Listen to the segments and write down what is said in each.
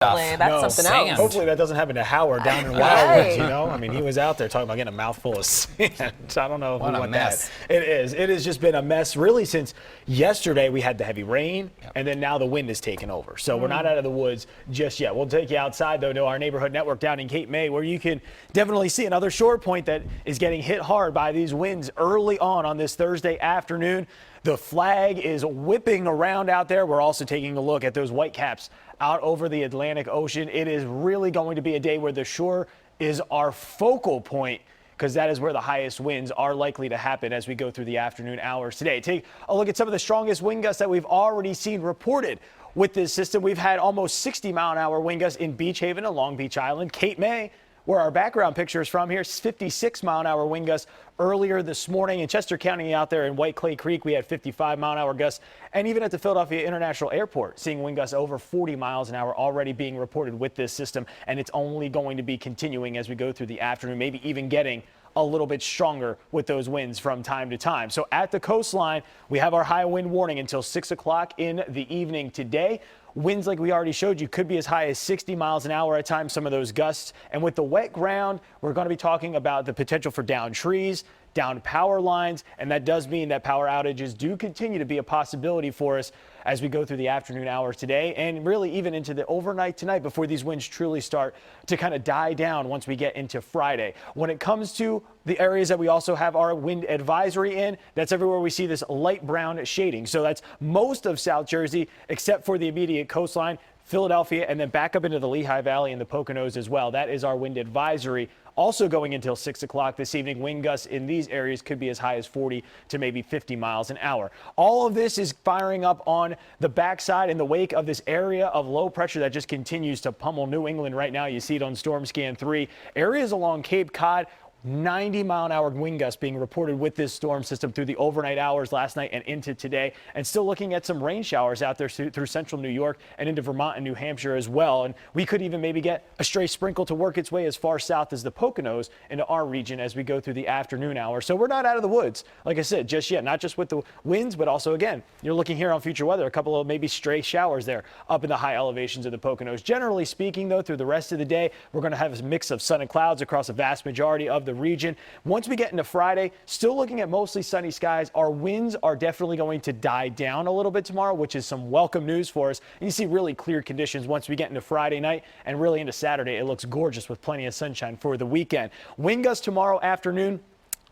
That's something else. Hopefully that doesn't happen to Howard down in Wildwood, you know? I mean, he was out there talking about getting a mouthful of sand. I don't know what a mess. It is. It has just been a mess really since yesterday we had the heavy rain, and then now the wind has taken over. So we're not out of the woods just yet. We'll take you outside, though, to our neighborhood network down in Cape May, where you can definitely see another shore point that is getting hit hard by these winds early on this Thursday afternoon. The flag is whipping around out there. We're also taking a look at those white caps out over the Atlantic Ocean. It is really going to be a day where the shore is our focal point, because that is where the highest winds are likely to happen as we go through the afternoon hours today. Take a look at some of the strongest wind gusts that we've already seen reported with this system. We've had almost 60-mile-an-hour wind gusts in Beach Haven and Long Beach Island. Cape May, where our background picture is from here, 56-mile-an-hour wind gusts earlier this morning. In Chester County out there in White Clay Creek, we had 55-mile-an-hour gusts. And even at the Philadelphia International Airport, seeing wind gusts over 40 miles an hour already being reported with this system. And it's only going to be continuing as we go through the afternoon, maybe even getting a little bit stronger with those winds from time to time. So at the coastline, we have our high wind warning until 6 o'clock in the evening today. Winds, like we already showed you, could be as high as 60 miles an hour at times, some of those gusts. And with the wet ground, we're going to be talking about the potential for downed trees, downed power lines, and that does mean that power outages do continue to be a possibility for us as we go through the afternoon hours today and really even into the overnight tonight before these winds truly start to kind of die down once we get into Friday. When it comes to the areas that we also have our wind advisory in, that's everywhere we see this light brown shading. So that's most of South Jersey except for the immediate coastline, Philadelphia, and then back up into the Lehigh Valley and the Poconos as well. That is our wind advisory. Also going until 6 o'clock this evening, wind gusts in these areas could be as high as 40 to maybe 50 miles an hour. All of this is firing up on the backside in the wake of this area of low pressure that just continues to pummel New England right now. You see it on Storm Scan 3. Areas along Cape Cod, 90-mile-an-hour wind gusts being reported with this storm system through the overnight hours last night and into today, and still looking at some rain showers out there through central New York and into Vermont and New Hampshire as well. And we could even maybe get a stray sprinkle to work its way as far south as the Poconos into our region as we go through the afternoon hours. So we're not out of the woods, like I said, just yet, not just with the winds, but also, again, you're looking here on future weather, a couple of maybe stray showers there up in the high elevations of the Poconos. Generally speaking, though, through the rest of the day, we're going to have a mix of sun and clouds across a vast majority of the region. Once we get into Friday, still looking at mostly sunny skies. Our winds are definitely going to die down a little bit tomorrow, which is some welcome news for us. And you see really clear conditions once we get into Friday night and really into Saturday. It looks gorgeous with plenty of sunshine for the weekend. Wind gusts tomorrow afternoon,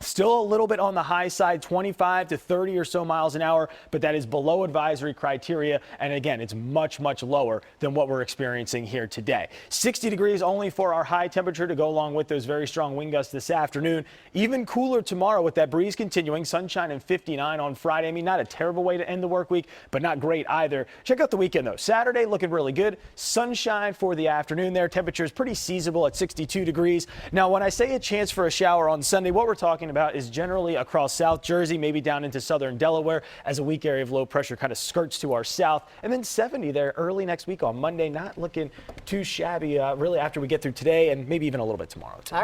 still a little bit on the high side, 25 to 30 or so miles an hour, but that is below advisory criteria. And again, it's much, much lower than what we're experiencing here today. 60 degrees only for our high temperature to go along with those very strong wind gusts this afternoon. Even cooler tomorrow with that breeze continuing, sunshine and 59 on Friday. I mean, not a terrible way to end the work week, but not great either. Check out the weekend, though. Saturday looking really good. Sunshine for the afternoon there. Temperature is pretty seasonable at 62 degrees. Now, when I say a chance for a shower on Sunday, what we're talking about is generally across South Jersey, maybe down into southern Delaware as a weak area of low pressure kind of skirts to our south. And then 70 there early next week on Monday. Not looking too shabby really after we get through today and maybe even a little bit tomorrow too.